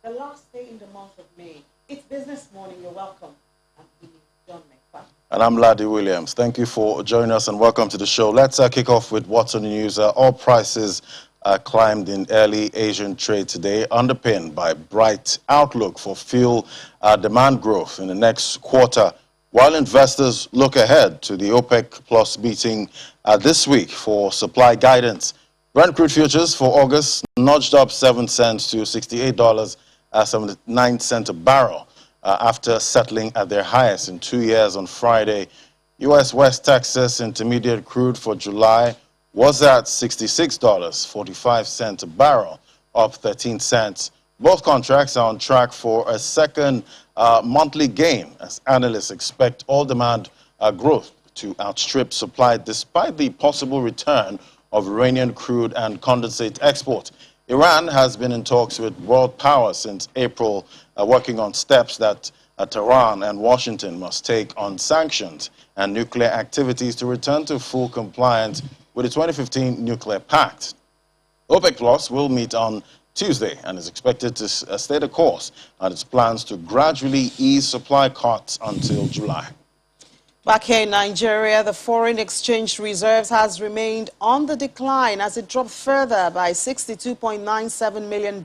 the last day in the month of May. It's Business Morning. You're welcome. I'm John McFarland. And I'm Ladi Williams. Thank you for joining us and welcome to the show. Let's kick off with what's on the news. All prices climbed in early Asian trade today, underpinned by bright outlook for fuel demand growth in the next quarter, while investors look ahead to the OPEC Plus meeting this week for supply guidance. Brent crude futures for August nudged up 7 cents to $68.79 a barrel after settling at their highest in 2 years on Friday. U.S. West Texas Intermediate crude for July was at $66.45 a barrel, up 13 cents. Both contracts are on track for a second monthly gain as analysts expect oil demand growth to outstrip supply despite the possible return of Iranian crude and condensate export. Iran has been in talks with world powers since April, working on steps that Tehran and Washington must take on sanctions and nuclear activities to return to full compliance with the 2015 Nuclear Pact. OPEC Plus will meet on Tuesday and is expected to stay the course on its plans to gradually ease supply cuts until July. Back here in Nigeria, the foreign exchange reserves has remained on the decline as it dropped further by $62.97 million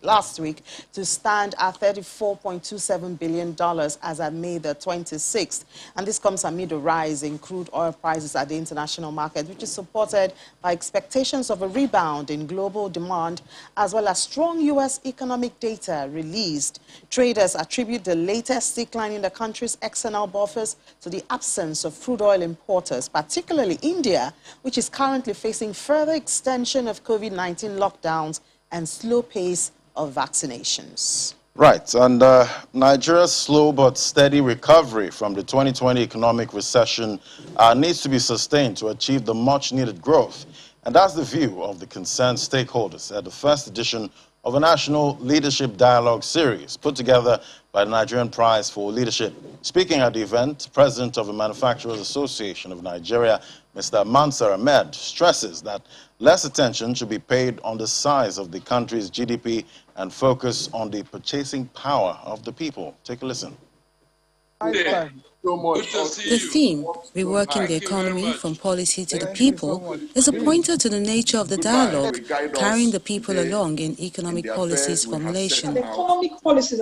last week to stand at $34.27 billion as at May the 26th. And this comes amid a rise in crude oil prices at the international market, which is supported by expectations of a rebound in global demand, as well as strong U.S. economic data released. Traders attribute the latest decline in the country's external buffers to the absence of crude oil importers, particularly India, which is currently facing further extension of COVID-19 lockdowns and slow pace of vaccinations. Right, and Nigeria's slow but steady recovery from the 2020 economic recession needs to be sustained to achieve the much-needed growth. And that's the view of the concerned stakeholders at the first edition of a National Leadership Dialogue series put together by the Nigerian Prize for Leadership. Speaking at the event, President of the Manufacturers Association of Nigeria, Mr. Mansur Ahmed, stresses that less attention should be paid on the size of the country's GDP and focus on the purchasing power of the people. Take a listen. The theme, Reworking the Economy from Policy to the People, is a pointer to the nature of the dialogue, carrying the people along in economic policies formulation.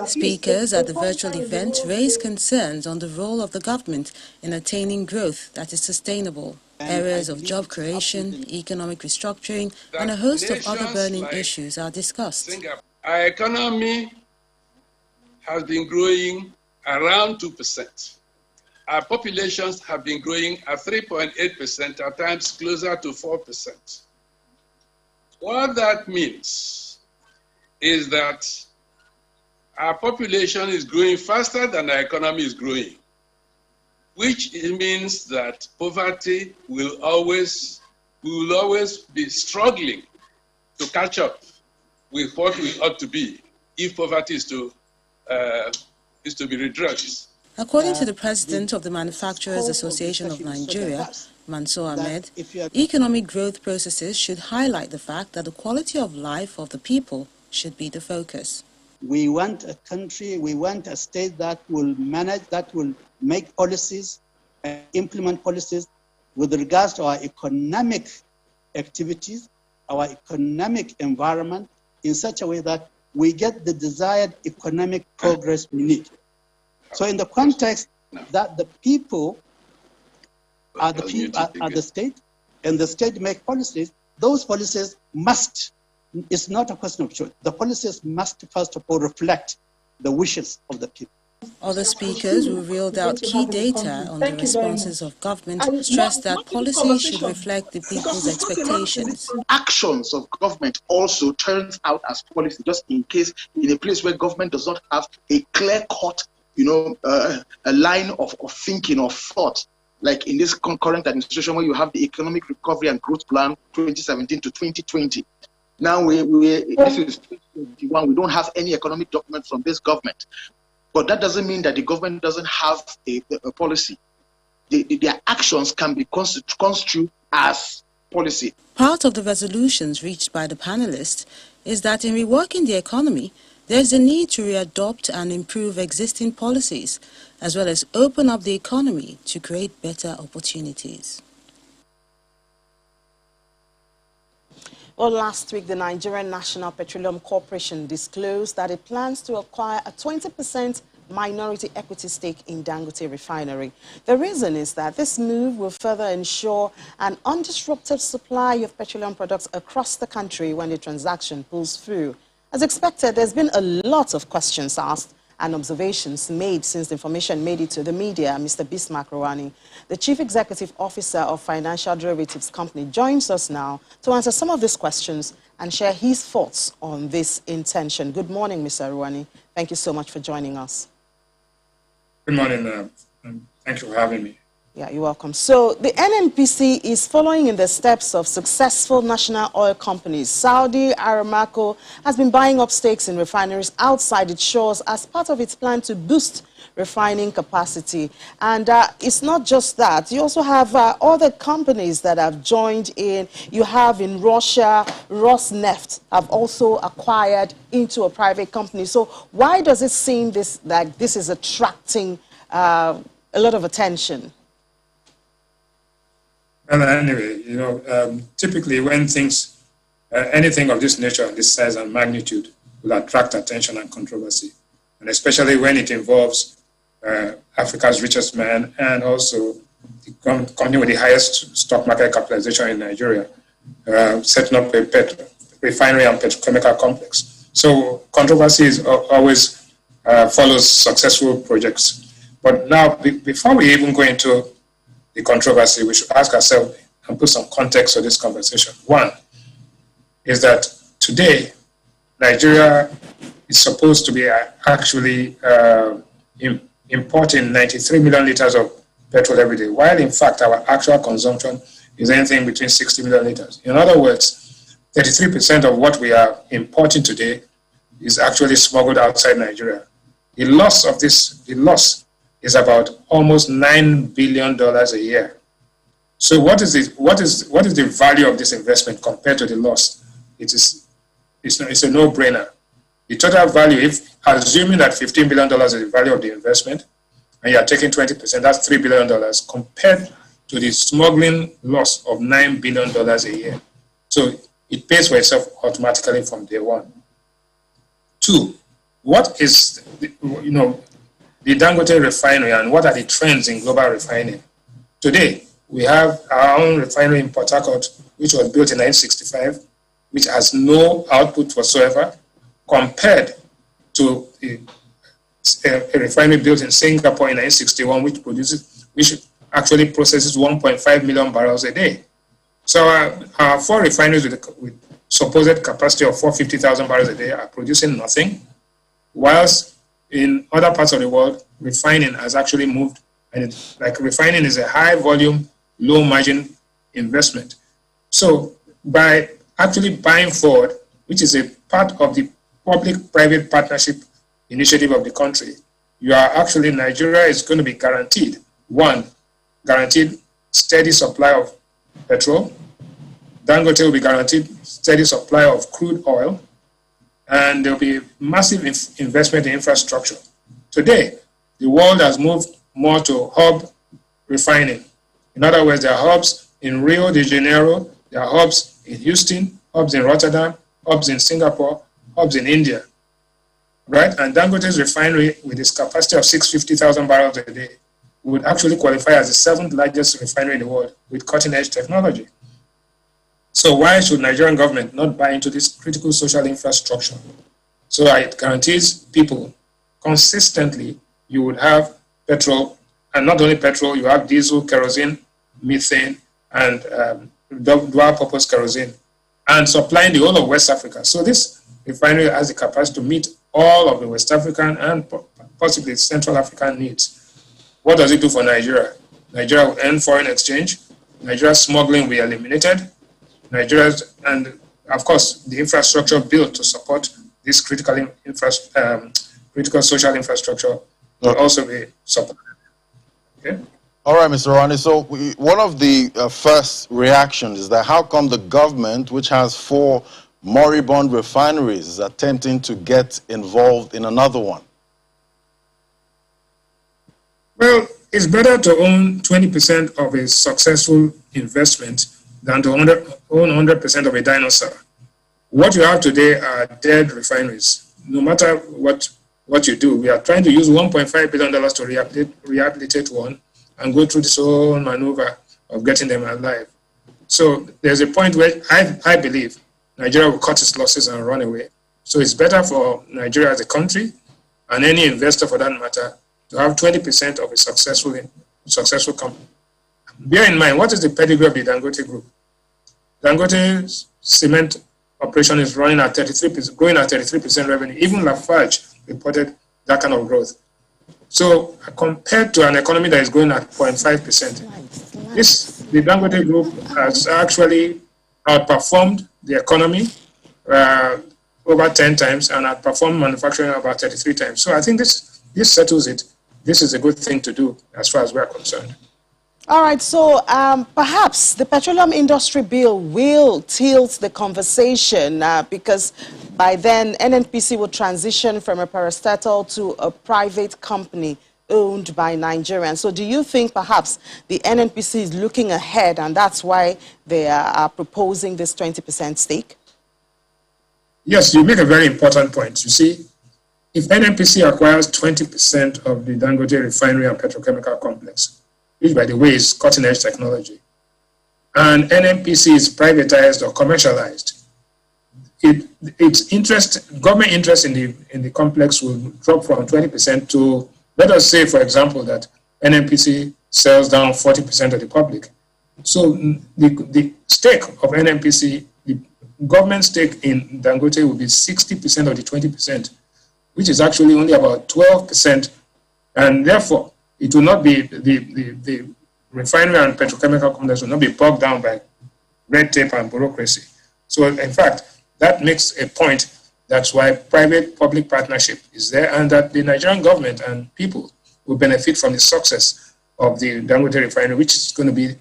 Speakers at the virtual event raised concerns on the role of the government in attaining growth that is sustainable. Areas of job creation, economic restructuring, and a host of other burning issues are discussed. Our economy has been growing around 2%. Our populations have been growing at 3.8%, at times closer to 4%. What that means is that our population is growing faster than our economy is growing, which means that poverty will always be struggling to catch up with what we ought to be if poverty is to be redressed. According to the president of the Manufacturers Association of Nigeria, Mansur Ahmed, economic growth processes should highlight the fact that the quality of life of the people should be the focus. We want a country, we want a state that will manage, that will make policies and implement policies with regards to our economic activities, our economic environment, in such a way that we get the desired economic progress we need. So in the context that the people are the state, and the state make policies, those policies must, it's not a question of choice, the policies must first of all reflect the wishes of the people. Other speakers who reeled out key data on the responses of government stressed that policy should reflect the people's expectations. Actions of government also turns out as policy, just in case in a place where government does not have a clear-cut a line of thinking or thought, like in this current administration where you have the Economic Recovery and Growth Plan 2017 to 2020. Now this is 2021, we don't have any economic document from this government. But that doesn't mean that the government doesn't have a policy. Their actions can be construed as policy. Part of the resolutions reached by the panelists is that in reworking the economy, There is a need to readopt and improve existing policies, as well as open up the economy to create better opportunities. Well, last week, the Nigerian National Petroleum Corporation disclosed that it plans to acquire a 20% minority equity stake in Dangote refinery. The reason is that this move will further ensure an undisrupted supply of petroleum products across the country when the transaction pulls through. As expected, there's been a lot of questions asked and observations made since the information made it to the media. Mr. Bismarck Rouhani, the Chief Executive Officer of Financial Derivatives Company, joins us now to answer some of these questions and share his thoughts on this intention. Good morning, Mr. Rouhani. Thank you so much for joining us. Good morning. Thank you for having me. Yeah, you're welcome. So the NNPC is following in the steps of successful national oil companies. Saudi Aramco has been buying up stakes in refineries outside its shores as part of its plan to boost refining capacity. And it's not just that. You also have other companies that have joined in. You have in Russia, Rosneft have also acquired into a private company. So why does it seem like this is attracting a lot of attention? Well, anyway, typically when things, anything of this nature, this size and magnitude, will attract attention and controversy, and especially when it involves Africa's richest man and also the company with the highest stock market capitalization in Nigeria, setting up a refinery and petrochemical complex. So controversy is always follows successful projects. But now, before we even go into the controversy, we should ask ourselves and put some context to this conversation. One is that today, Nigeria is supposed to be actually importing 93 million liters of petrol every day, while in fact our actual consumption is anything between 60 million liters. In other words, 33% of what we are importing today is actually smuggled outside Nigeria. The loss is about almost $9 billion a year. So what is the value of this investment compared to the loss? It's a no-brainer. The total value, if assuming that $15 billion is the value of the investment, and you are taking 20%, that's $3 billion compared to the smuggling loss of $9 billion a year. So it pays for itself automatically from day one. Two, what is the Dangote refinery and what are the trends in global refining? Today, we have our own refinery in Port Harcourt, which was built in 1965, which has no output whatsoever, compared to a refinery built in Singapore in 1961, which actually processes 1.5 million barrels a day. So our four refineries with supposed capacity of 450,000 barrels a day are producing nothing, whilst in other parts of the world, refining has actually moved, and refining is a high volume, low margin investment. So by actually buying forward, which is a part of the public-private partnership initiative of the country, Nigeria is going to be guaranteed steady supply of petrol. Dangote will be guaranteed steady supply of crude oil, and there will be massive investment in infrastructure. Today, the world has moved more to hub refining. In other words, there are hubs in Rio de Janeiro, there are hubs in Houston, hubs in Rotterdam, hubs in Singapore, hubs in India, right? And Dangote's refinery, with its capacity of 650,000 barrels a day, would actually qualify as the seventh largest refinery in the world with cutting-edge technology. So why should Nigerian government not buy into this critical social infrastructure? So it guarantees people consistently you would have petrol, and not only petrol, you have diesel, kerosene, methane, and dual-purpose kerosene, and supplying the whole of West Africa. So this refinery has the capacity to meet all of the West African and possibly Central African needs. What does it do for Nigeria? Nigeria will earn foreign exchange. Nigeria's smuggling will be eliminated. And of course, the infrastructure built to support this critical social infrastructure will also be supported. Okay? All right, Mr. Rouhani. So one of the first reactions is that how come the government, which has four moribund refineries is attempting to get involved in another one? Well, it's better to own 20% of a successful investment than to own 100% of a dinosaur. What you have today are dead refineries. No matter what you do, we are trying to use $1.5 billion to rehabilitate one and go through this whole maneuver of getting them alive. So there's a point where I believe Nigeria will cut its losses and run away. So it's better for Nigeria as a country and any investor for that matter to have 20% of a successful company. Bear in mind, what is the pedigree of the Dangote Group? Dangote's cement operation is running at 33%, growing at 33% revenue. Even Lafarge reported that kind of growth. So compared to an economy that is growing at 0.5%, the Dangote Group has actually outperformed the economy over 10 times and outperformed manufacturing about 33 times. So I think this settles it. This is a good thing to do as far as we are concerned. All right, so perhaps the petroleum industry bill will tilt the conversation because by then NNPC will transition from a parastatal to a private company owned by Nigerians. So do you think perhaps the NNPC is looking ahead and that's why they are proposing this 20% stake? Yes, you make a very important point. You see, if NNPC acquires 20% of the Dangote refinery and petrochemical complex, which by the way is cutting-edge technology, and NNPC is privatized or commercialized, its interest, government interest in the complex will drop from 20% to, let us say, for example, that NNPC sells down 40% of the public. So the stake of NNPC, the government stake in Dangote will be 60% of the 20%, which is actually only about 12%, and therefore it will not be, the refinery and petrochemical complex will not be bogged down by red tape and bureaucracy. So in fact, that makes a point. That's why private-public partnership is there, and that the Nigerian government and people will benefit from the success of the Dangote refinery, which is going to be,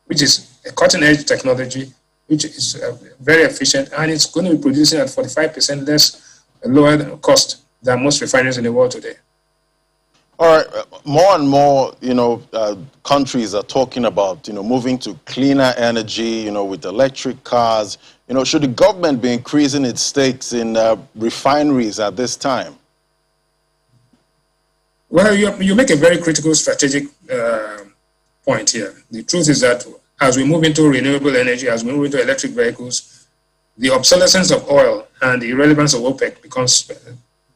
which is a cutting-edge technology, which is very efficient, and it's going to be producing at 45% less lower cost than most refineries in the world today. All right, more and more, countries are talking about, moving to cleaner energy, with electric cars. Should the government be increasing its stakes in refineries at this time? Well, you make a very critical strategic point here. The truth is that as we move into renewable energy, as we move into electric vehicles, the obsolescence of oil and the irrelevance of OPEC becomes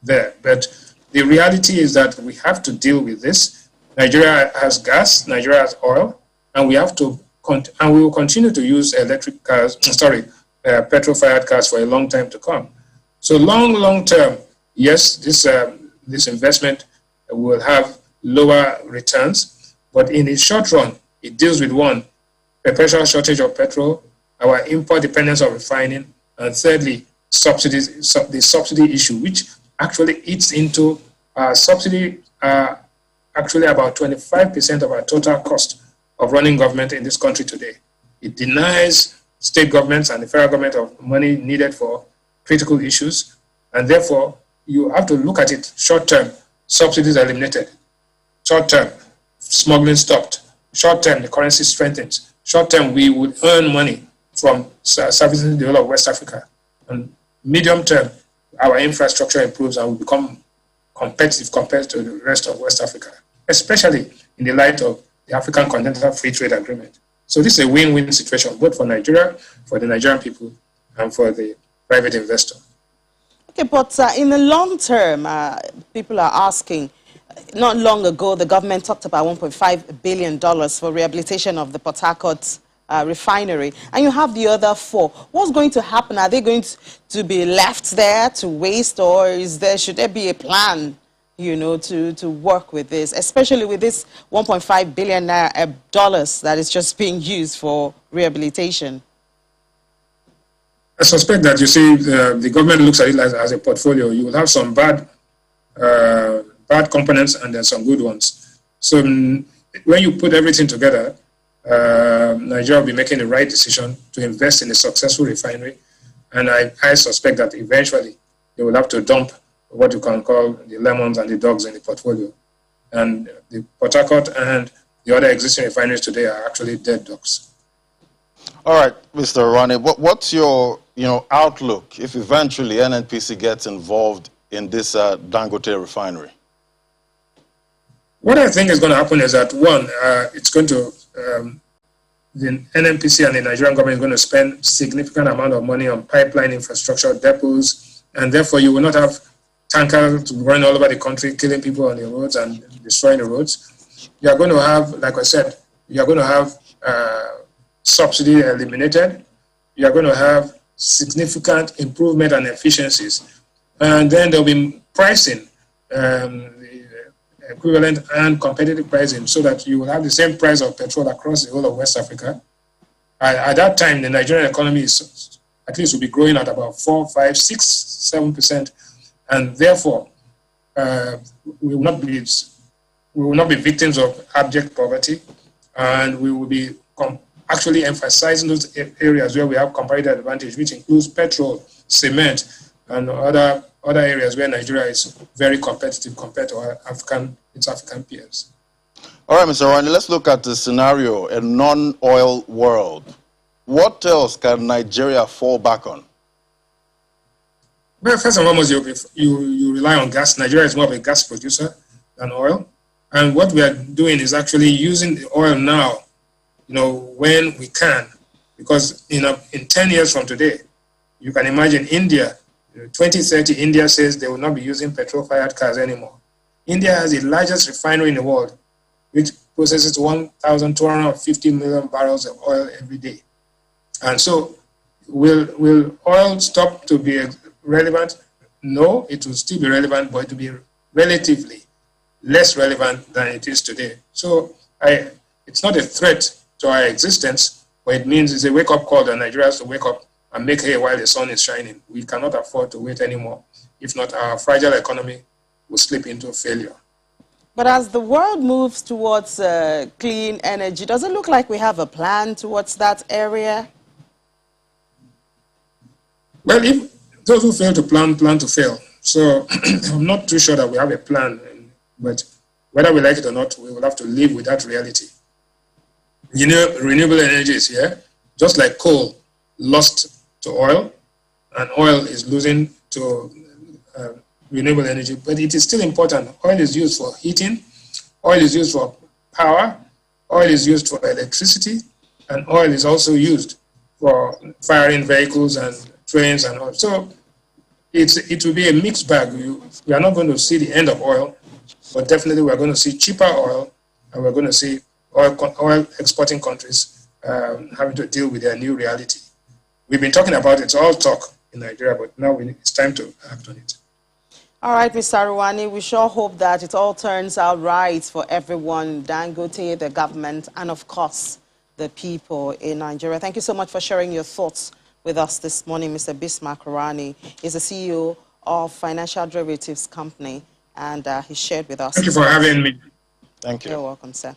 there. But the reality is that we have to deal with this. Nigeria has gas, Nigeria has oil, and we have to, and we will continue to use electric cars, petrol-fired cars for a long time to come. So long term, yes, this investment will have lower returns, but in the short run, it deals with one, perpetual shortage of petrol, our import dependence on refining, and thirdly, subsidies, the subsidy issue, which actually eats into subsidy, actually about 25% of our total cost of running government in this country today. It denies state governments and the federal government of money needed for critical issues, and therefore you have to look at it short term. Subsidies are eliminated. Short term, smuggling stopped. Short term, the currency strengthens. Short term, we would earn money from servicing the whole of West Africa. And medium term, our infrastructure improves and we become competitive compared to the rest of West Africa, especially in the light of the African Continental Free Trade Agreement. So this is a win-win situation, both for Nigeria, for the Nigerian people, and for the private investor. Okay, but in the long term, people are asking, not long ago, the government talked about $1.5 billion for rehabilitation of the Port Harcourt refinery, and you have the other four. What's going to happen? Are they going to be left there to waste, or should there be a plan, to work with this, especially with this $1.5 billion that is just being used for rehabilitation? I suspect that, you see, the government looks at it as a portfolio. You will have some bad components and then some good ones. So when you put everything together, Nigeria will be making the right decision to invest in a successful refinery. And I suspect that eventually they will have to dump what you can call the lemons and the dogs in the portfolio. And the Port Harcourt and the other existing refineries today are actually dead dogs. All right, Mr. Arani, what's your outlook if eventually NNPC gets involved in this Dangote refinery? What I think is going to happen is that, one, it's going to, the NNPC and the Nigerian government is going to spend significant amount of money on pipeline infrastructure, depots, and therefore you will not have tankers running all over the country, killing people on the roads and destroying the roads. You are going to have, like I said, you are going to have subsidy eliminated. You are going to have significant improvement and efficiencies. And then there will be pricing, equivalent and competitive pricing, so that you will have the same price of petrol across the whole of West Africa. At that time, the Nigerian economy is, at least will be growing at about 4, 5, 6, 7%, and therefore we will not be victims of abject poverty, and we will be actually emphasizing those areas where we have comparative advantage, which includes petrol, cement, and other areas where Nigeria is very competitive compared to its African peers. All right, Mr. Arani, let's look at the scenario, a non-oil world. What else can Nigeria fall back on? Well, first and foremost, you rely on gas. Nigeria is more of a gas producer than oil. And what we are doing is actually using the oil now, when we can. Because in 10 years from today, you can imagine India, 2030, India says they will not be using petrol-fired cars anymore. India has the largest refinery in the world, which processes 1,250 million barrels of oil every day. And so will oil stop to be relevant? No, it will still be relevant, but it will be relatively less relevant than it is today. So it's not a threat to our existence, but it means it's a wake-up call that Nigeria has to wake up and make hay while the sun is shining. We cannot afford to wait anymore. If not, our fragile economy will slip into failure. But as the world moves towards clean energy, does it look like we have a plan towards that area? Well, if those who fail to plan to fail. So I'm not too sure that we have a plan, but whether we like it or not, we will have to live with that reality. Renewable energy is here, just like coal lost to oil, and oil is losing to renewable energy, but it is still important. Oil is used for heating, oil is used for power, oil is used for electricity, and oil is also used for firing vehicles and trains and all. So it will be a mixed bag. We are not going to see the end of oil, but definitely we are going to see cheaper oil, and we're going to see oil exporting countries having to deal with their new reality. We've been talking about it, it's all talk in Nigeria, but now it's time to act on it. All right, Mr. Arani, we sure hope that it all turns out right for everyone, Dangote, the government, and of course, the people in Nigeria. Thank you so much for sharing your thoughts with us this morning. Mr. Bismarck Arani is the CEO of Financial Derivatives Company, and he shared with us. Thank you for having me. Thank you. You're welcome, sir.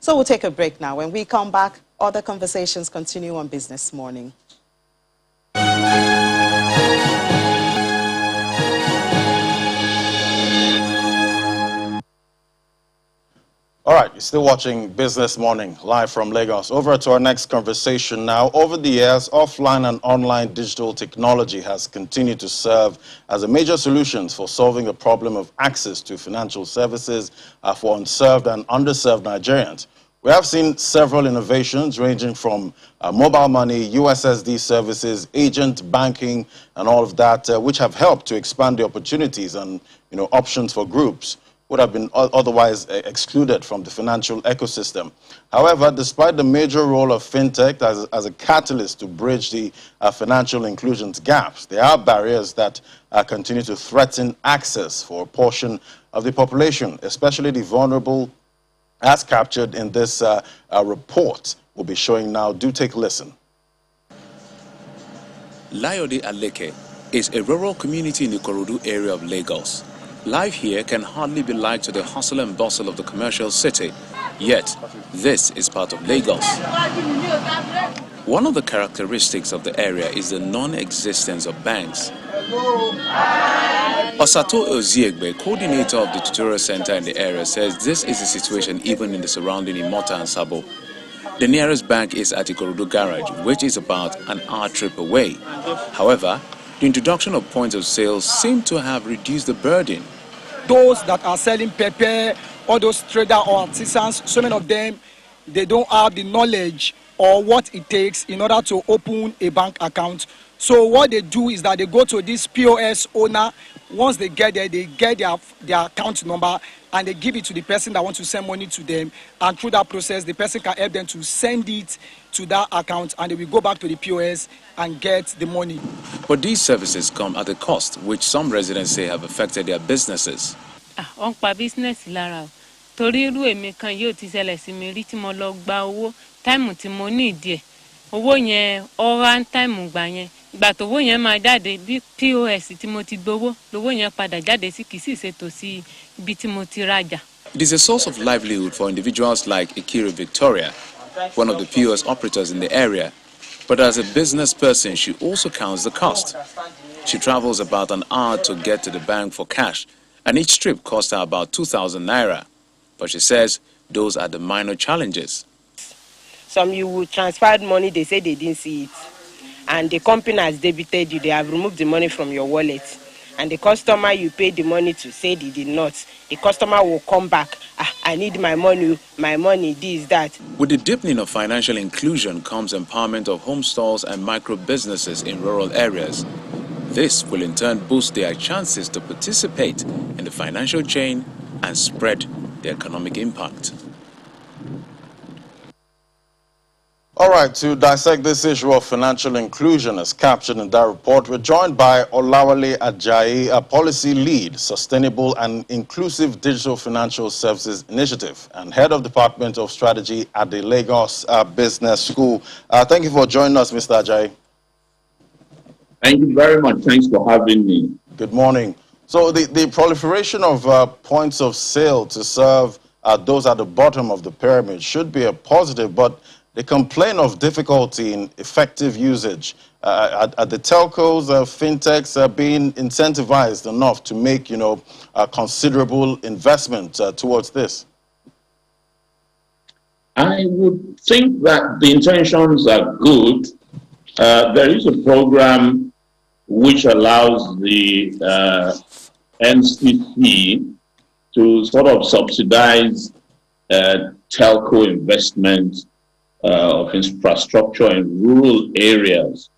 So we'll take a break now. When we come back, other conversations continue on Business Morning. All right, you're still watching Business Morning, live from Lagos. Over to our next conversation now. Over the years, offline and online digital technology has continued to serve as a major solution for solving the problem of access to financial services for unserved and underserved Nigerians. We have seen several innovations ranging from mobile money, USSD services, agent banking, and all of that, which have helped to expand the opportunities and options for groups would have been otherwise excluded from the financial ecosystem. However, despite the major role of fintech as a catalyst to bridge the financial inclusion gaps, there are barriers that continue to threaten access for a portion of the population, especially the vulnerable, as captured in this report we'll be showing now. Do take a listen. Layode Aleke is a rural community in the Ikorodu area of Lagos. Life here can hardly be likened to the hustle and bustle of the commercial city. Yet, this is part of Lagos. One of the characteristics of the area is the non-existence of banks. Osato Oziegbe, coordinator of the tutorial center in the area, says this is the situation even in the surrounding Imota and Sabo. The nearest bank is at Ikorodu Garage, which is about an hour trip away. However, the introduction of points of sale seem to have reduced the burden. Those that are selling pepper, all those traders or artisans, so many of them, they don't have the knowledge or what it takes in order to open a bank account. So what they do is that they go to this POS owner. Once they get there, they get their account number and they give it to the person that wants to send money to them. And through that process, the person can help them to send it to that account and they will go back to the POS and get the money. But these services come at a cost, which some residents say have affected their businesses. Business lara. Torí irú èmi kan yóò ti ṣẹlẹ̀ sí mi rí tí mo lọ gba owó time tí mo ní ìdí ẹ̀. Owó yẹn ọ̀rán time gbà yẹn. Ìgbà tówó yẹn máa jáde bí POS tí mo ti gbowó, lówó yẹn padà jáde sí kìí sì ṣètò sí ibi tí mo ti rajà. It is a source of livelihood for individuals like Ikiri Victoria, one of the POS operators in the area. But as a business person, she also counts the cost. She travels about an hour to get to the bank for cash, and each trip costs her about 2,000 naira. But she says those are the minor challenges. Some you will transfer money, they say they didn't see it. And the company has debited you, they have removed the money from your wallet. And the customer you paid the money to say they did not. The customer will come back, I need my money, this, that. With the deepening of financial inclusion comes empowerment of home stores and micro businesses in rural areas. This will in turn boost their chances to participate in the financial chain and spread the economic impact. All right, to dissect this issue of financial inclusion as captured in that report, we're joined by Olawale Ajayi, a policy lead, Sustainable and Inclusive Digital Financial Services Initiative, and head of Department of Strategy at the Lagos Business School. Thank you for joining us, Mr. Ajayi. Thank you very much. Thanks for having me. Good morning. So the proliferation of points of sale to serve those at the bottom of the pyramid should be a positive, but they complain of difficulty in effective usage. Are the telcos, fintechs being incentivized enough to make, a considerable investment towards this? I would think that the intentions are good. There is a program which allows the NCC to sort of subsidize telco investment of infrastructure in rural areas.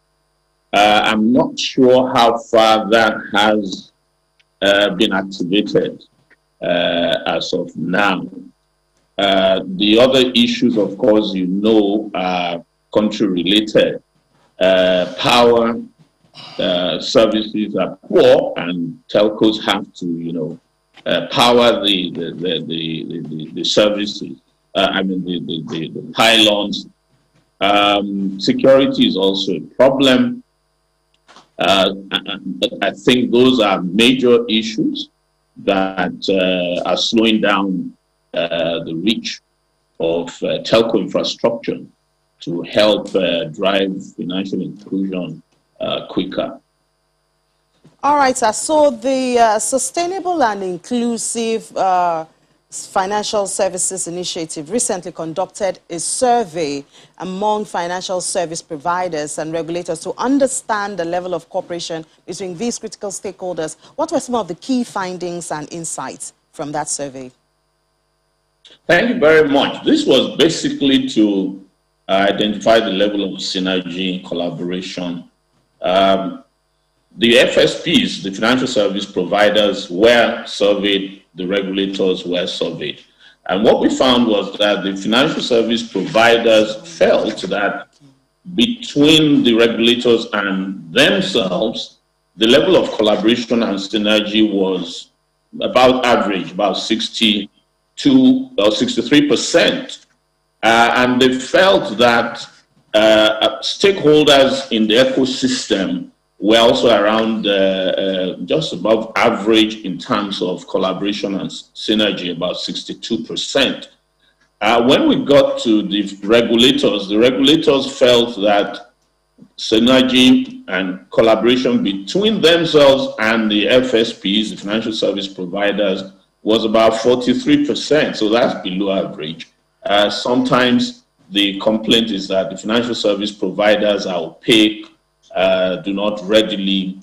I'm not sure how far that has been activated as of now. The other issues, of course, are country-related. Power services are poor, and telcos have to, power the services. The pylons. Security is also a problem. I think those are major issues that are slowing down the reach of telco infrastructure to help drive financial inclusion quicker. All right, sir. So the Sustainable and Inclusive Financial Services Initiative recently conducted a survey among financial service providers and regulators to understand the level of cooperation between these critical stakeholders. What were some of the key findings and insights from that survey? Thank you very much. This was basically to identify the level of synergy and collaboration. The FSPs, the financial service providers, were surveyed, the regulators were surveyed. And what we found was that the financial service providers felt that between the regulators and themselves, the level of collaboration and synergy was about average, about 62 or 63%. And they felt that stakeholders in the ecosystem were also around just above average in terms of collaboration and synergy, about 62%. When we got to the regulators felt that synergy and collaboration between themselves and the FSPs, the financial service providers, was about 43%. So that's below average. Sometimes the complaint is that the financial service providers are opaque, do not readily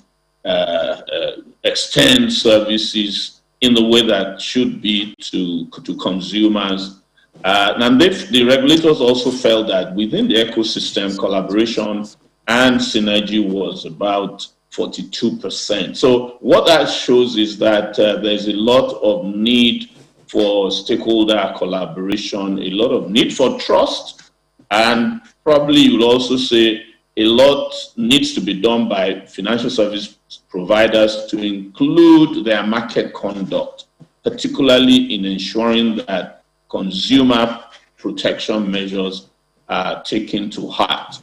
extend services in the way that should be to consumers. And the regulators also felt that within the ecosystem, collaboration and synergy was about 42%. So what that shows is that there's a lot of need for stakeholder collaboration, a lot of need for trust, and probably you'll also say a lot needs to be done by financial service providers to include their market conduct, particularly in ensuring that consumer protection measures are taken to heart.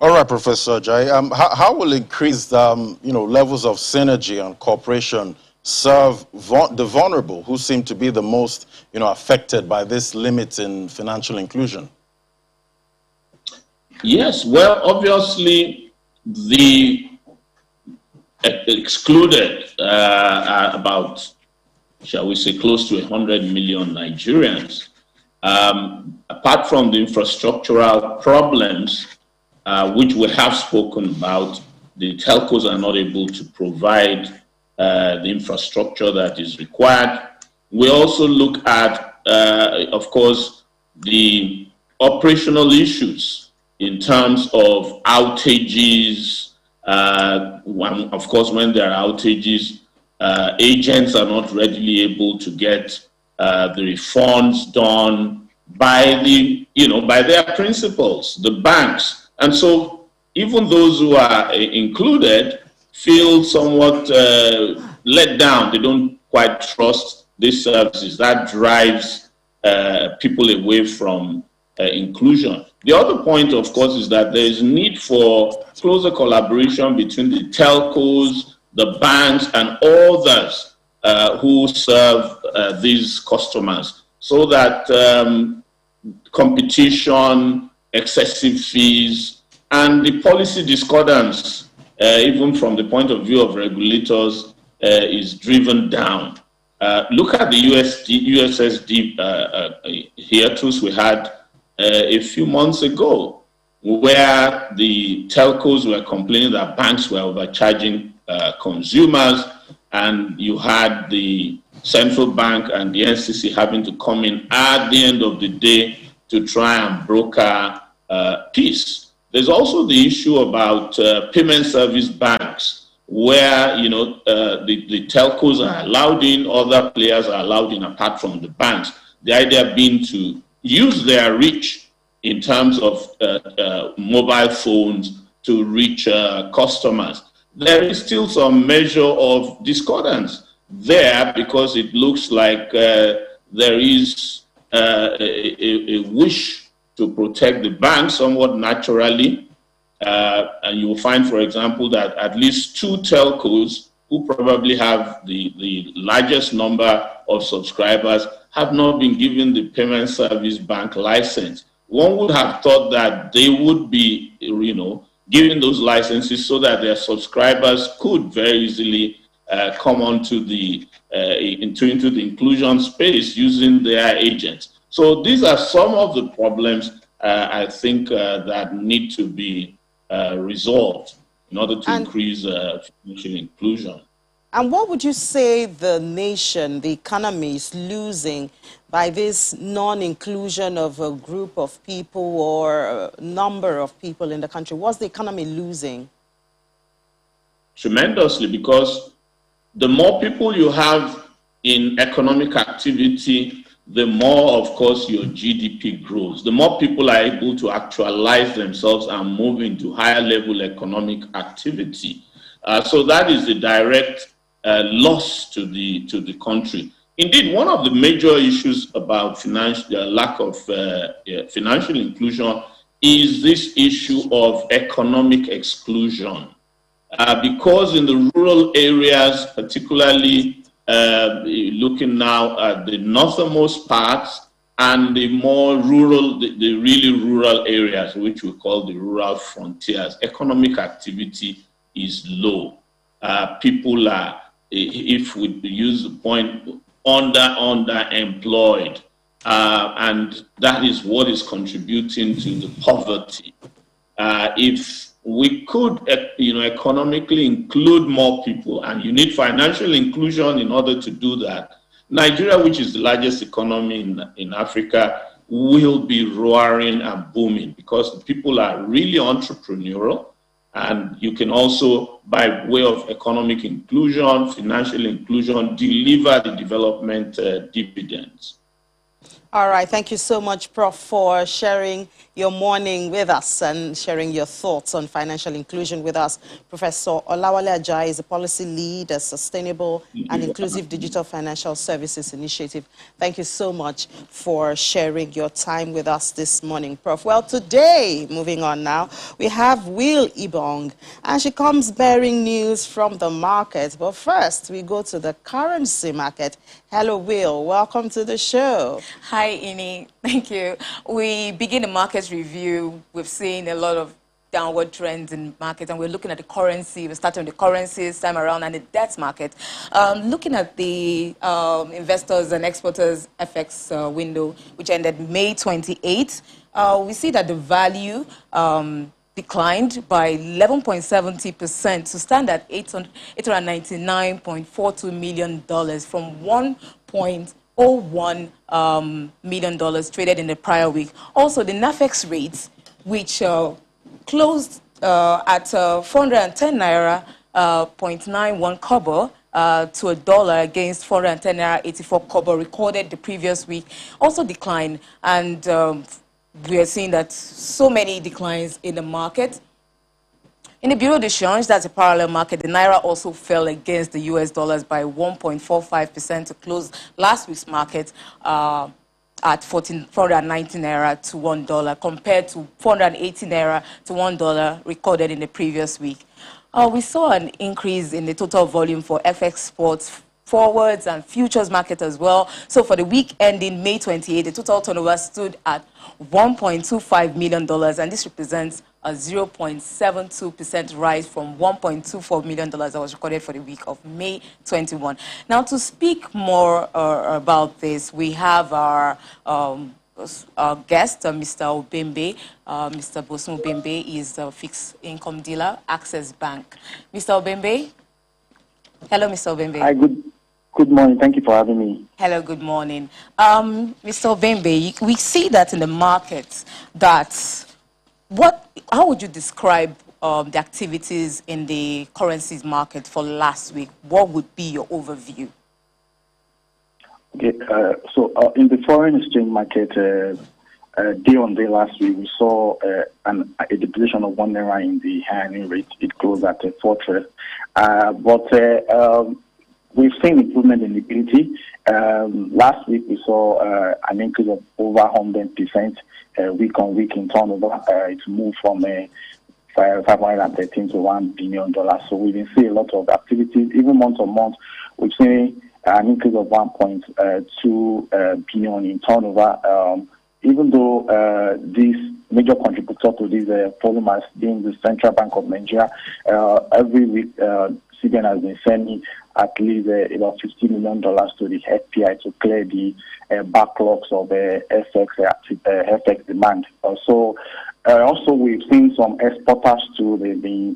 All right, Professor Jai, how will increased levels of synergy and cooperation serve the vulnerable who seem to be the most affected by this limit in financial inclusion? Yes, well, obviously the excluded are about, shall we say, close to 100 million Nigerians. Apart from the infrastructural problems, which we have spoken about, the telcos are not able to provide the infrastructure that is required. We also look at, of course, the operational issues in terms of outages. Of course, when there are outages, agents are not readily able to get the refunds done by by their principals, the banks. And so even those who are included feel somewhat let down. They don't quite trust these services. That drives people away from inclusion. The other point, of course, is that there is need for closer collaboration between the telcos, the banks, and others who serve these customers, so that competition, excessive fees, and the policy discordance, even from the point of view of regulators, is driven down. Look at the USSD hiatus we had a few months ago, where the telcos were complaining that banks were overcharging consumers, and you had the central bank and the NCC having to come in at the end of the day to try and broker peace. There's also the issue about payment service banks, where the telcos are allowed in, other players are allowed in apart from the banks. The idea being to use their reach in terms of mobile phones to reach customers. There is still some measure of discordance there, because it looks like there is a wish to protect the banks somewhat naturally. And you will find, for example, that at least two telcos who probably have the largest number of subscribers have not been given the payment service bank license. One would have thought that they would be, given those licenses so that their subscribers could very easily come onto into the inclusion space using their agents. So these are some of the problems I think that need to be resolved in order to increase financial inclusion. And what would you say the nation, the economy, is losing by this non-inclusion of a group of people or a number of people in the country? What's the economy losing? Tremendously, because the more people you have in economic activity, the more, of course, your GDP grows. The more people are able to actualize themselves and move into higher level economic activity. So that is the direct loss to the country. Indeed, one of the major issues about lack of financial inclusion is this issue of economic exclusion. Because in the rural areas, particularly looking now at the northernmost parts, and the more rural, the really rural areas, which we call the rural frontiers, economic activity is low. People are, if we use the point, underemployed, and that is what is contributing to the poverty. If we could, economically include more people, and you need financial inclusion in order to do that, Nigeria, which is the largest economy in Africa, will be roaring and booming because the people are really entrepreneurial, and you can also, by way of economic inclusion, financial inclusion, deliver the development dividends. All right. Thank you so much, Prof, for sharing your morning with us and sharing your thoughts on financial inclusion with us. Professor Olawale Ajayi is a policy lead at Sustainable and Inclusive Digital Financial Services Initiative. Thank you so much for sharing your time with us this morning, Prof. Well, today, moving on now, we have Will Ibong, and she comes bearing news from the market. But first, we go to the currency market. Hello, Will. Welcome to the show. Hi, Ini. Thank you. We begin the markets review. We've seen a lot of downward trends in markets, and we're looking at the currency. We're starting with the currencies time around and the debt market. Looking at the investors and exporters FX window, which ended May 28, we see that the value declined by 11.70% to stand at $899.42 million from $1.01 million traded in the prior week. Also, the NAFEX rates, which closed at 410 naira 0.91 kobo to a dollar against 410 naira 84 kobo recorded the previous week, also declined, and we are seeing that so many declines in the market. In the Bureau de Change, that's a parallel market, the Naira also fell against the US dollars by 1.45% to close last week's market at 490 Naira to $1 compared to 480 Naira to $1 recorded in the previous week. We saw an increase in the total volume for FX sports, forwards and futures market as well. So for the week ending May 28, the total turnover stood at $1.25 million, and this represents a 0.72% rise from $1.24 million that was recorded for the week of May 21. Now, to speak more about this, we have our guest, Mr. Obembe. Mr. Bosun Obembe is a fixed income dealer, Access Bank. Mr. Obembe? Hello, Mr. Obembe. Hi, good morning. Thank you for having me. Hello, good morning. Mr. Obembe, we see that in the market that how would you describe the activities in the currencies market for last week? What would be your overview? Okay, so in the foreign exchange market, day on day last week, we saw a depreciation of 1 naira in the high-earning rate. It closed at a fortress. But we've seen improvement in liquidity. Last week, we saw an increase of over 100% week on week in turnover. It's moved from 513 to $1 billion. So we've been seeing a lot of activities. Even month on month, we've seen an increase of 1.2 billion in turnover. Even though this major contributor to this volume has been the Central Bank of Nigeria, every week CBN has been sending at least about $50 million to the FPI to clear the backlogs of FX demand. Also, we've seen some exporters too. They've been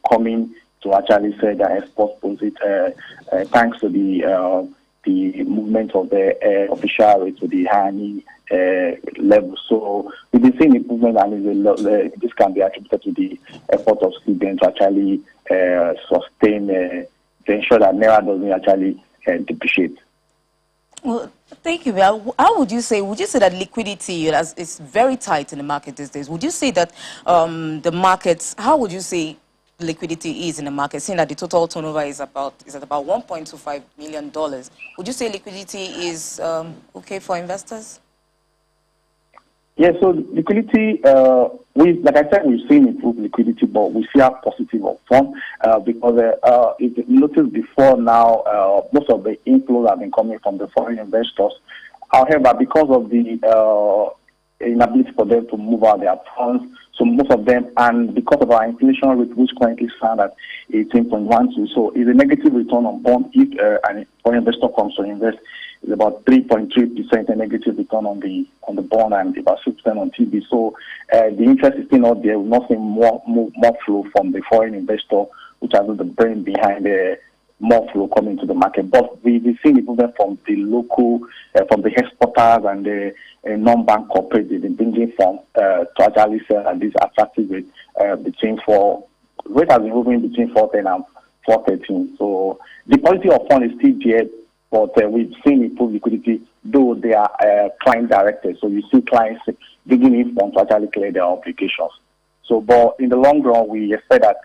coming to actually sell their export deposit thanks to the movement of the official rate to the high level. So we've been seeing improvement, and this can be attributed to the effort of CBN to actually sustain, to ensure that Naira doesn't actually depreciate. Well, thank you. How would you say that liquidity is very tight in the market these days? Would you say that the markets, how would you say liquidity is in the market, seeing that the total turnover is at about $1.25 million? Would you say liquidity is okay for investors? Yeah, so liquidity, like I said, we've seen improved liquidity, but we see a positive upfront because if you notice before now, most of the inflows have been coming from the foreign investors, However, because of the inability for them to move out their funds, so most of them, and because of our inflation rate, which currently stands at 18.12, so it's a negative return on bond if an foreign investor comes to invest. It's about 3.3% a negative return on the bond and about 6% on TB. So the interest is still not there. We're not seeing more flow from the foreign investor, which has the brain behind more flow coming to the market. But we've seen improvement from the local, from the exporters and the non-bank corporate. They've been bringing funds to actually sell at this attractive rate rate has been moving between 4.10 and 4.13. So the quality of fund is still there, but we've seen improved liquidity, though they are client directed. So you see clients digging in funds to actually clear their obligations. So, but in the long run, we expect that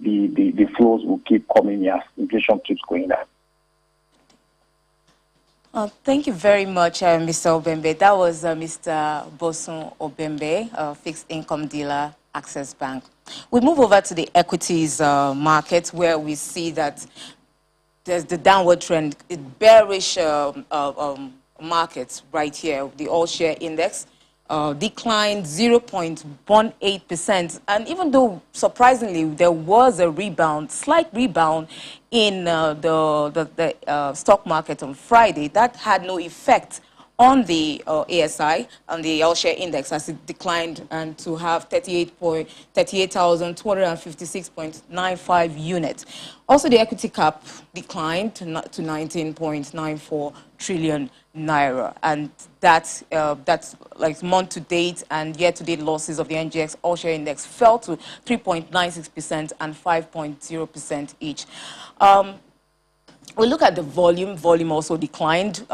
the flows will keep coming as inflation keeps going down. Thank you very much, Mr. Obembe. That was Mr. Bosun Obembe, fixed income dealer, Access Bank. We move over to the equities market, where we see that there's the downward trend, bearish markets right here. The all-share index declined 0.18%. And even though, surprisingly, there was a rebound, slight rebound in the stock market on Friday, that had no effect on the ASI, on the all-share index, as it declined and to have 38,256.95 units. Also, the equity cap declined to 19.94 trillion naira, and that's like month-to-date and year-to-date losses of the NGX all-share index fell to 3.96% and 5.0% each. We look at the volume. Volume also declined.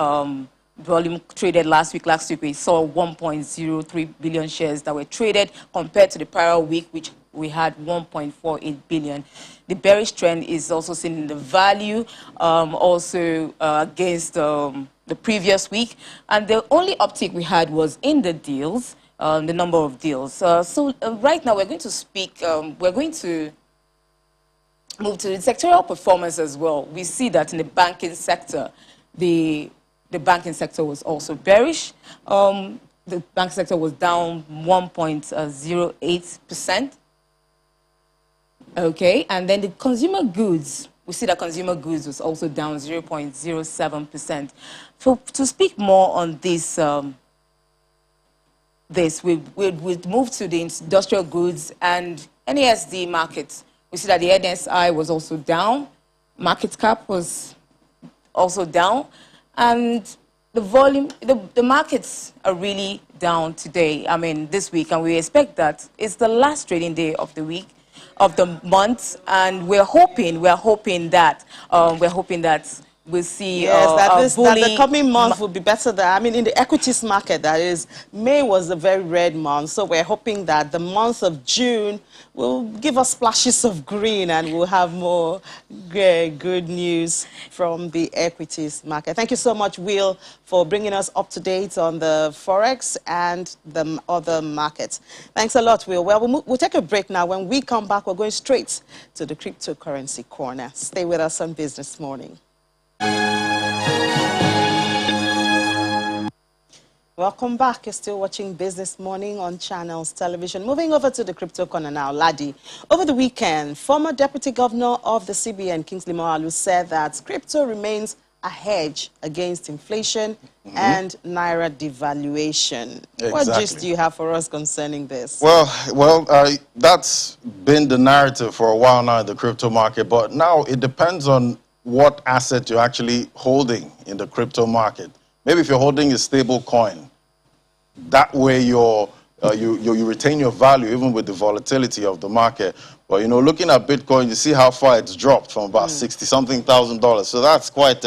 Volume traded last week we saw 1.03 billion shares that were traded compared to the prior week, which we had 1.48 billion. The bearish trend is also seen in the value, also against the previous week. And the only uptick we had was in the deals, the number of deals. So right now we're going to speak, we're going to move to the sectoral performance as well. We see that in the banking sector, the banking sector was also bearish. The bank sector was down 1.08%. Okay, and then the consumer goods, we see that consumer goods was also down 0.07%. So to speak more on this, we've moved to the industrial goods and NASD markets. We see that the NSI was also down, market cap was also down, and the volume, the markets are really down today, I mean this week, and we expect that it's the last trading day of the week, of the month, and we're hoping that we'll see that the coming month will be better than, I mean, in the equities market, that is, May was a very red month, so we're hoping that the month of June will give us splashes of green and we'll have more good news from the equities market. Thank you so much, Will, for bringing us up to date on the Forex and the other markets. Thanks a lot, Will. Well, we'll take a break now. When we come back, we're going straight to the cryptocurrency corner. Stay with us on Business Morning. Welcome back. You're still watching Business Morning on Channels Television. Moving over to the crypto corner now, Ladi. Over the weekend, former Deputy Governor of the CBN, Kingsley Moghalu, said that crypto remains a hedge against inflation and Naira devaluation. Exactly. What gist do you have for us concerning this? Well, that's been the narrative for a while now in the crypto market, but now it depends on what asset you're actually holding in the crypto market. Maybe if you're holding a stable coin, that way you retain your value even with the volatility of the market. But, you know, looking at Bitcoin, you see how far it's dropped from about $60-something thousand. So that's quite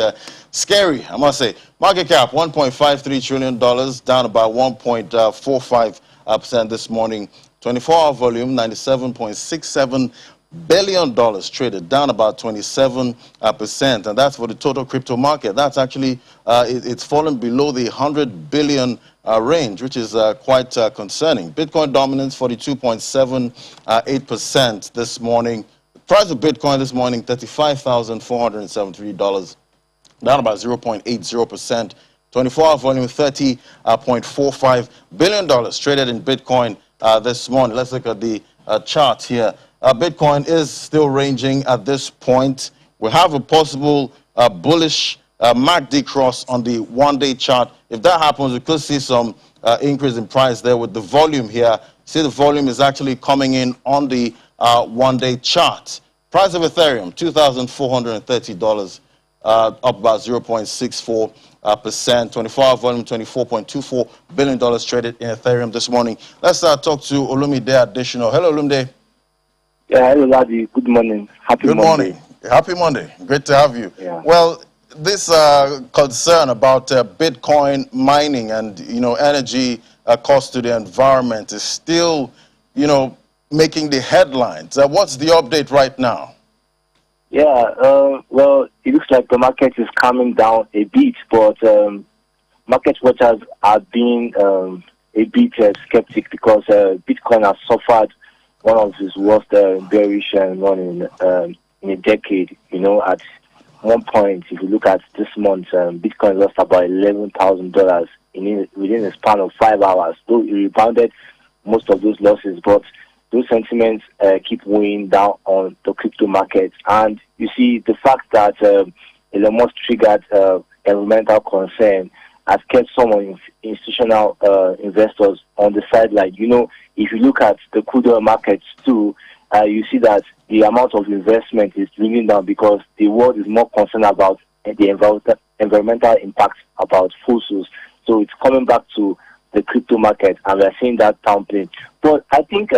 scary, I must say. Market cap, $1.53 trillion, down about 1.45% this morning. 24-hour volume, $97.67 billion traded, down about 27%, and that's for the total crypto market. That's actually it's fallen below the 100 billion range, which is quite concerning. Bitcoin dominance 42.78% this morning. The price of Bitcoin this morning $35,473, down about 0.80%. 24-hour volume, $30.45 billion traded in Bitcoin this morning. Let's look at the chart here. Bitcoin is still ranging at this point. We have a possible bullish MACD cross on the one-day chart. If that happens, we could see some increase in price there with the volume here. See, the volume is actually coming in on the one-day chart. Price of Ethereum, $2,430, up about 0.64%. 24-hour volume, $24.24 billion traded in Ethereum this morning. Let's talk to Olumide Additional. Hello, Olumide. Yeah, hello, Ladi. Good morning. Happy Monday. Good morning. Happy Monday. Great to have you. Yeah. Well, this concern about Bitcoin mining and, energy cost to the environment is still, making the headlines. What's the update right now? Yeah, well, it looks like the market is calming down a bit, but market watchers are being a bit skeptic because Bitcoin has suffered one of its worst bearish run in a decade. At one point, if you look at this month, Bitcoin lost about $11,000 within a span of 5 hours. Though it rebounded most of those losses, but those sentiments keep weighing down on the crypto market. And you see, the fact that Elon Musk triggered environmental concern has kept some institutional investors on the sideline. If you look at the crude oil markets too, you see that the amount of investment is dwindling down because the world is more concerned about the environmental impact about fossils. So it's coming back to the crypto market, and we're seeing that downplaying. But I think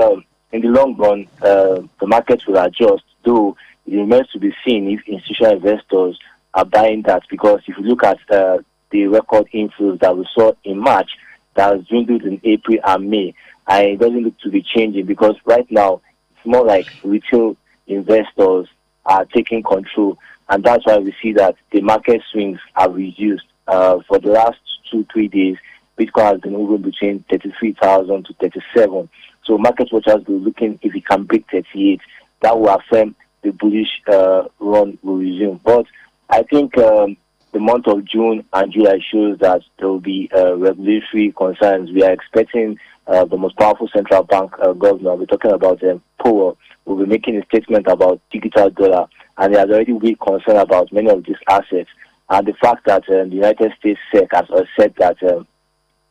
in the long run, the market will adjust, though it remains to be seen if institutional investors are buying that, because if you look at the record inflows that we saw in March, that has dwindled in April and May, and it doesn't look to be changing because right now it's more like retail investors are taking control, and that's why we see that the market swings have reduced. For the last 2-3 days, Bitcoin has been moving between 33,000 to 37. So market watchers will be looking if it can break 38. That will affirm the bullish run will resume. But I think the month of June and July shows that there will be regulatory concerns. We are expecting the most powerful central bank governor, we're talking about Powell, will be making a statement about digital dollar, and there's already big concern about many of these assets. And the fact that the United States SEC has said that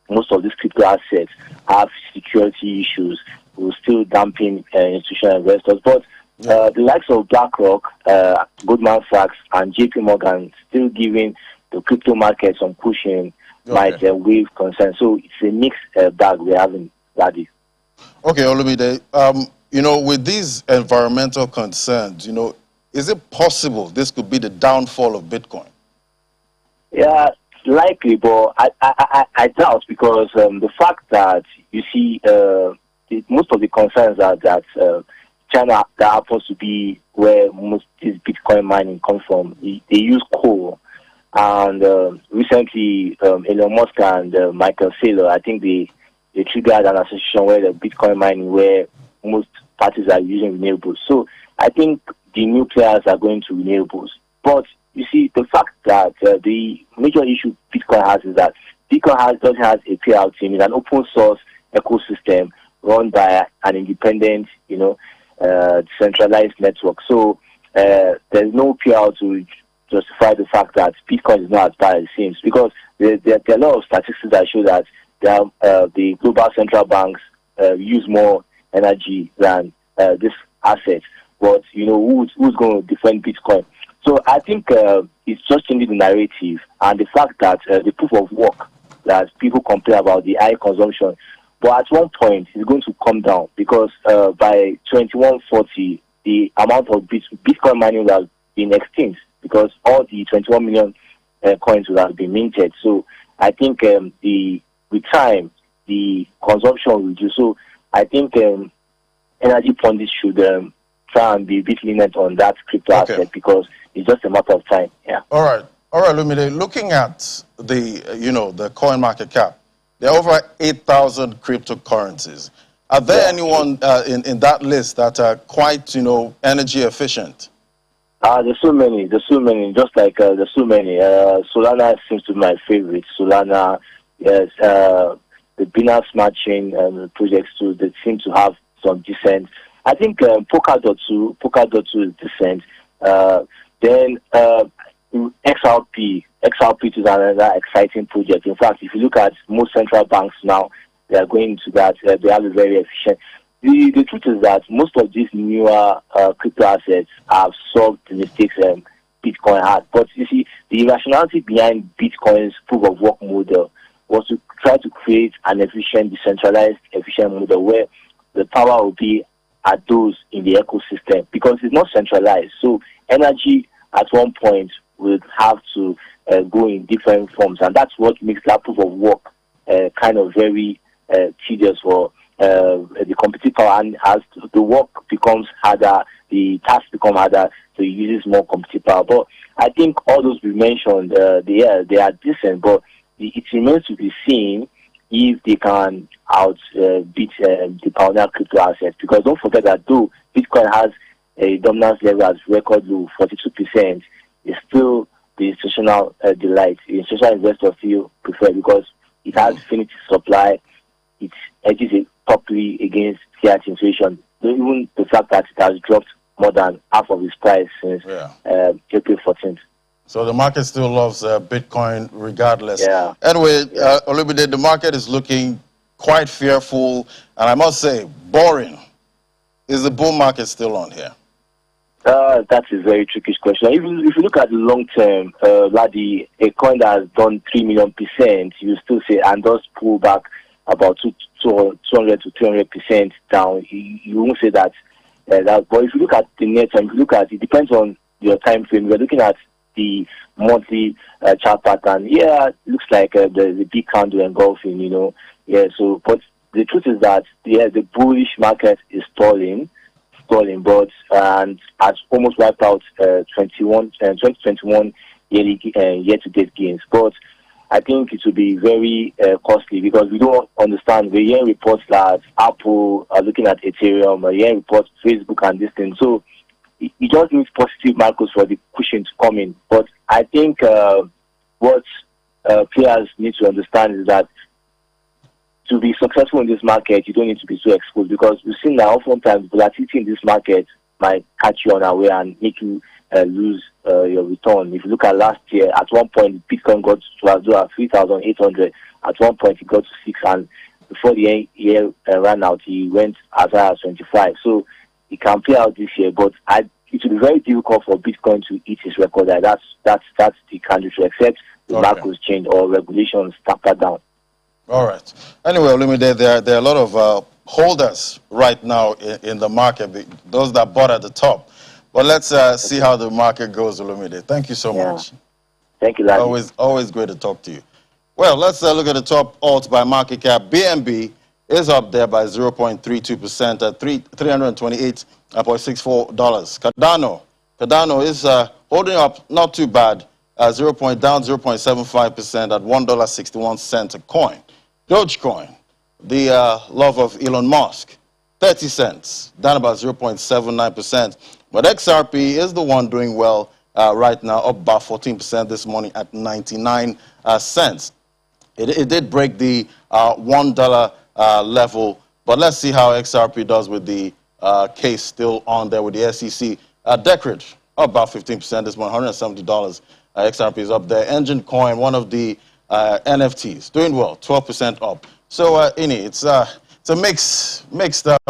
most of these crypto assets have security issues, will still dampen institutional investors. But the likes of BlackRock, Goldman Sachs, and JP Morgan still giving the crypto market some pushing might waive concern. So it's a mixed bag we're having, Ladi. Okay, Olumide, with these environmental concerns, is it possible this could be the downfall of Bitcoin? Yeah, likely, but I doubt, because the fact that you see most of the concerns are that China, that happens to be where most this Bitcoin mining comes from. They use coal, and recently Elon Musk and Michael Saylor, I think they triggered an association where the Bitcoin mining, where most parties are using renewables. So I think the new players are going to renewables, but you see, the fact that the major issue Bitcoin has is that Bitcoin doesn't have a payout team. It's an open source ecosystem run by an independent, decentralized network. So there's no payout to justify the fact that Bitcoin is not as bad as it seems, because there are a lot of statistics that show that the global central banks use more energy than this asset. But who's going to defend Bitcoin? So I think it's just changing the narrative, and the fact that the proof of work that people complain about the high consumption, but at one point it's going to come down, because by 2140 the amount of Bitcoin mining will have been extinct, because all the 21 million coins will have been minted. So I think with time the consumption will reduce. So I think energy pundits should try and be a bit lenient on that crypto asset, because it's just a matter of time. Yeah. All right, Lumide. Looking at the coin market cap, there are over 8,000 cryptocurrencies. Are there anyone in that list that are quite energy efficient? There's so many. Just like there's so many. Solana seems to be my favorite. Solana, yes. The Binance Smart Chain projects too. They seem to have some decent. I think Polkadot is decent. Then XRP is another exciting project. In fact, if you look at most central banks now, they are going into that. They have a very efficient. The truth is that most of these newer crypto assets have solved the mistakes Bitcoin had. But you see, the rationality behind Bitcoin's proof of work model was to try to create an efficient, decentralized, efficient model where the power will be at those in the ecosystem, because it's not centralized. So energy at one point would have to go in different forms, and that's what makes that proof of work kind of very tedious for the computing power. And as the work becomes harder, the tasks become harder, so it uses more computing power. But I think all those we mentioned, they are decent, but it remains to be seen if they can beat the pioneer crypto assets. Because don't forget that though Bitcoin has a dominance level at record low, 42%, it's still the institutional delight. The institutional investors still prefer, because it has finite supply, it edges it properly against fiat inflation. Even the fact that it has dropped more than half of its price since April 14th. So the market still loves Bitcoin regardless. Yeah. Anyway, Olumide, the market is looking quite fearful, and I must say, boring. Is the bull market still on here? That's a very tricky question. If you look at the long term, a coin that has done 3 million %, you still say, and does pull back about 200 to 300% down. You won't say that. But if you look at the near term, it depends on your time frame. We're looking at the monthly chart pattern. Yeah, it looks like the big candle engulfing, Yeah, so, but the truth is that the bullish market is stalling, but and has almost wiped out 2021 year-to-date gains. But I think it will be very costly, because we don't understand. We're hearing reports that Apple are looking at Ethereum, we're hearing reports Facebook and this thing. So it just needs positive markets for the cushion to come in. But I think what players need to understand is that to be successful in this market, you don't need to be so exposed, because we've seen that oftentimes volatility in this market might catch you unaware and make you lose your return. If you look at last year, at one point Bitcoin got to as low as 3,800. At one point it got to 6, and before the year ran out, he went as high as 25. So it can play out this year, but it will be very difficult for Bitcoin to hit its record. That's the country, except the markets change or regulations tamper down. All right. Anyway, Olumide, there are a lot of holders right now in the market, those that bought at the top. But let's see how the market goes, Olumide. Thank you so much. Thank you, Larry. Always great to talk to you. Well, let's look at the top alts by market cap. BNB is up there by 0.32% at $328.64. Cardano is holding up not too bad, down 0.75% at $1.61 a coin. Dogecoin, the love of Elon Musk, 30 cents, down about 0.79%. But XRP is the one doing well right now, up about 14% this morning at 99 cents. It did break the $1 level, but let's see how XRP does with the case still on there with the SEC. Decred, up about 15% this morning, $170. XRP is up there. Engine Coin, one of the NFTs, doing well, 12% up. So, Ini, it's a mixed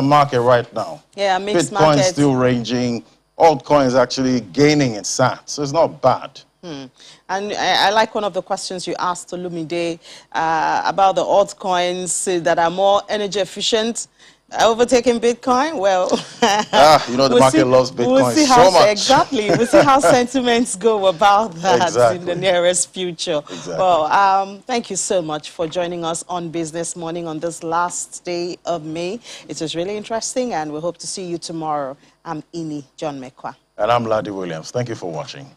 market right now. Yeah, mixed Bitcoin market. still ranging. Altcoins actually gaining in size, so it's not bad. And I like one of the questions you asked Olumide about the altcoins that are more energy efficient, overtaking Bitcoin. Well, the market loves Bitcoin so much. Exactly. We'll see how sentiments go about that in the nearest future. Exactly. Well, thank you so much for joining us on Business Morning on this last day of May. It was really interesting, and we hope to see you tomorrow. I'm Ini John Mekwa. And I'm Ladi Williams. Thank you for watching.